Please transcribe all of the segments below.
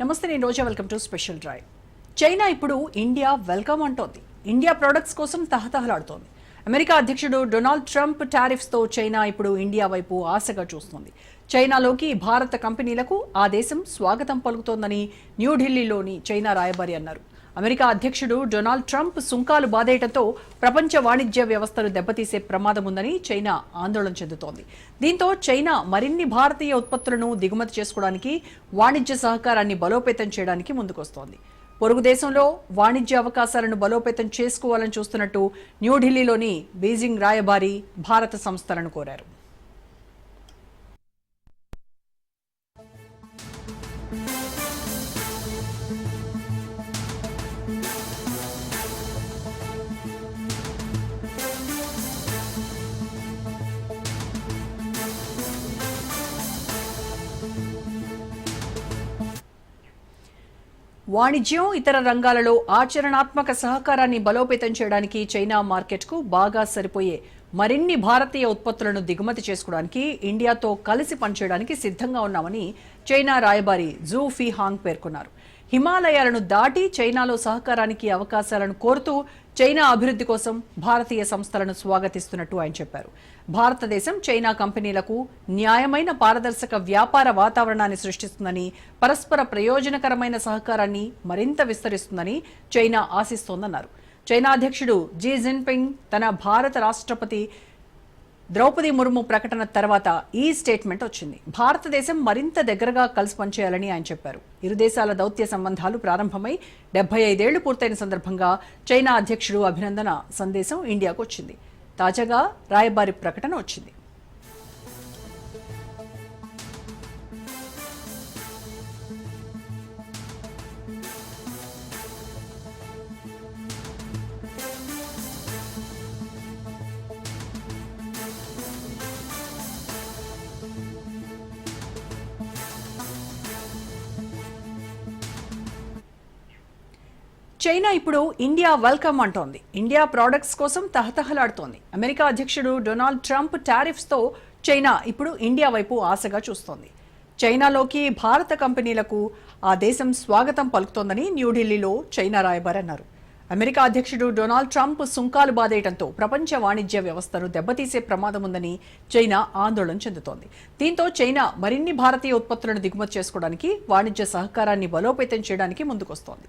నమస్తే, నేను Roja. Welcome to special drive. China ఇప్పుడు ఇండియా వెల్కమ్ అంటోంది. ఇండియా ప్రొడక్ట్స్ కోసం తహతహలాడుతోంది. అమెరికా అధ్యక్షుడు డొనాల్డ్ ట్రంప్ టారిఫ్స్తో చైనా ఇప్పుడు ఇండియా వైపు ఆశగా చూస్తోంది. చైనాలోకి భారత కంపెనీలకు ఆ దేశం స్వాగతం పలుకుతోందని న్యూఢిల్లీలోని చైనా రాయబారి అన్నారు. అమెరికా అధ్యక్షుడు డొనాల్డ్ ట్రంప్ సుంకాలు బాదేయడంతో ప్రపంచ వాణిజ్య వ్యవస్థను దెబ్బతీసే ప్రమాదం ఉందని చైనా ఆందోళన చెందుతోంది. దీంతో చైనా మరిన్ని భారతీయ ఉత్పత్తులను దిగుమతి చేసుకోవడానికి, వాణిజ్య సహకారాన్ని బలోపేతం చేయడానికి ముందుకొస్తోంది. పొరుగు దేశంలో వాణిజ్య అవకాశాలను బలోపేతం చేసుకోవాలని చూస్తున్నట్టు న్యూఢిల్లీలోని బీజింగ్ రాయబారి భారత సంస్థలను కోరారు. వాణిజ్యం, ఇతర రంగాలలో ఆచరణాత్మక సహకారాన్ని బలోపేతం చేయడానికి చైనా మార్కెట్కు బాగా సరిపోయే మరిన్ని భారతీయ ఉత్పత్తులను దిగుమతి చేసుకోవడానికి ఇండియాతో కలిసి పనిచేయడానికి సిద్ధంగా ఉన్నామని చైనా రాయబారి జూ ఫీహాంగ్ పేర్కొన్నారు. హిమాలయాలను దాటి చైనాలో సహకారానికి అవకాశాలను కోరుతూ చైనా అభివృద్ధి కోసం భారతీయ సంస్థలను స్వాగతిస్తున్నట్టు ఆయన చెప్పారు. భారతదేశం చైనా కంపెనీలకు న్యాయమైన, పారదర్శక వ్యాపార వాతావరణాన్ని సృష్టిస్తుందని, పరస్పర ప్రయోజనకరమైన సహకారాన్ని మరింత విస్తరిస్తుందని చైనా ఆశిస్తోందన్నారు. చైనా అధ్యక్షుడు జీ జిన్పింగ్ తన భారత రాష్ట్రపతి ద్రౌపది ముర్ము ప్రకటన తర్వాత ఈ స్టేట్మెంట్ వచ్చింది. భారతదేశం మరింత దగ్గరగా కలిసి పనిచేయాలని ఆయన చెప్పారు. ఇరు దేశాల దౌత్య సంబంధాలు ప్రారంభమై 75 ఏళ్లు పూర్తయిన సందర్భంగా చైనా అధ్యక్షుడు అభినందన సందేశం ఇండియాకు వచ్చింది. తాజాగా రాయబారి ప్రకటన వచ్చింది. చైనా ఇప్పుడు ఇండియా వెల్కమ్ అంటోంది. ఇండియా ప్రొడక్ట్స్ కోసం తహతహలాడుతోంది. అమెరికా అధ్యక్షుడు డొనాల్డ్ ట్రంప్ టారిఫ్స్తో చైనా ఇప్పుడు ఇండియా వైపు ఆశగా చూస్తోంది. చైనాలోకి భారత కంపెనీలకు ఆ దేశం స్వాగతం పలుకుతోందని న్యూఢిల్లీలో చైనా రాయబారి అన్నారు. అమెరికా అధ్యక్షుడు డొనాల్డ్ ట్రంప్ సుంకాలు బాదేయడంతో ప్రపంచ వాణిజ్య వ్యవస్థను దెబ్బతీసే ప్రమాదం ఉందని చైనా ఆందోళన చెందుతోంది. దీంతో చైనా మరిన్ని భారతీయ ఉత్పత్తులను దిగుమతి చేసుకోవడానికి, వాణిజ్య సహకారాన్ని బలోపేతం చేయడానికి ముందుకొస్తోంది.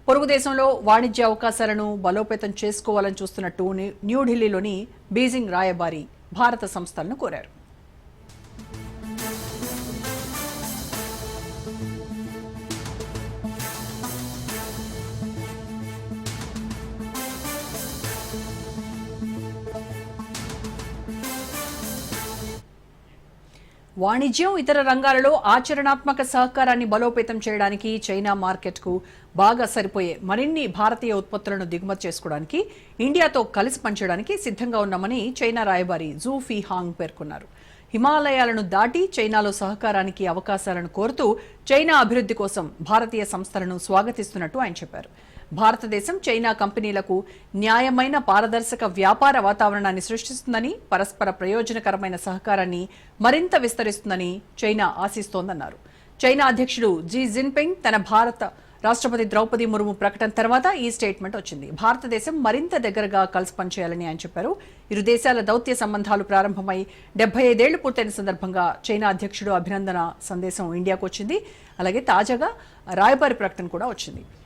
పొరుగు దేశంలో వాణిజ్య అవకాశాలను బలోపేతం చేసుకోవాలని చూస్తున్నట్టు న్యూఢిల్లీలోని బీజింగ్ రాయబారి భారత సంస్థలను కోరారు. వాణిజ్యం, ఇతర రంగాలలో ఆచరణాత్మక సహకారాన్ని బలోపేతం చేయడానికి చైనా మార్కెట్కు బాగా సరిపోయే మరిన్ని భారతీయ ఉత్పత్తులను దిగుమతి చేసుకోవడానికి, ఇండియాతో కలిసి పనిచేయడానికి సిద్ధంగా ఉన్నామని చైనా రాయబారి జూ ఫీహాంగ్ పేర్కొన్నారు. హిమాలయాలను దాటి చైనాలో సహకారానికి అవకాశాలను కోరుతూ చైనా అభివృద్ధి కోసం భారతీయ సంస్థలను స్వాగతిస్తున్నట్టు ఆయన చెప్పారు. భారతదేశం చైనా కంపెనీలకు న్యాయమైన, పారదర్శక వ్యాపార వాతావరణాన్ని సృష్టిస్తుందని, పరస్పర ప్రయోజనకరమైన సహకారాన్ని మరింత విస్తరిస్తుందని చైనా ఆశిస్తోందన్నారు. చైనా అధ్యక్షుడు జీ జిన్పింగ్ తన భారత రాష్ట్రపతి ద్రౌపది ముర్ము ప్రకటన తర్వాత ఈ స్టేట్మెంట్ వచ్చింది. భారతదేశం మరింత దగ్గరగా కలిసి పనిచేయాలని ఆయన చెప్పారు. ఇరు దేశాల దౌత్య సంబంధాలు ప్రారంభమై 75 ఏళ్లు పూర్తయిన సందర్భంగా చైనా అధ్యక్షుడు అభినందన సందేశం ఇండియాకు వచ్చింది. అలాగే తాజాగా రాయబారి ప్రకటన కూడా వచ్చింది.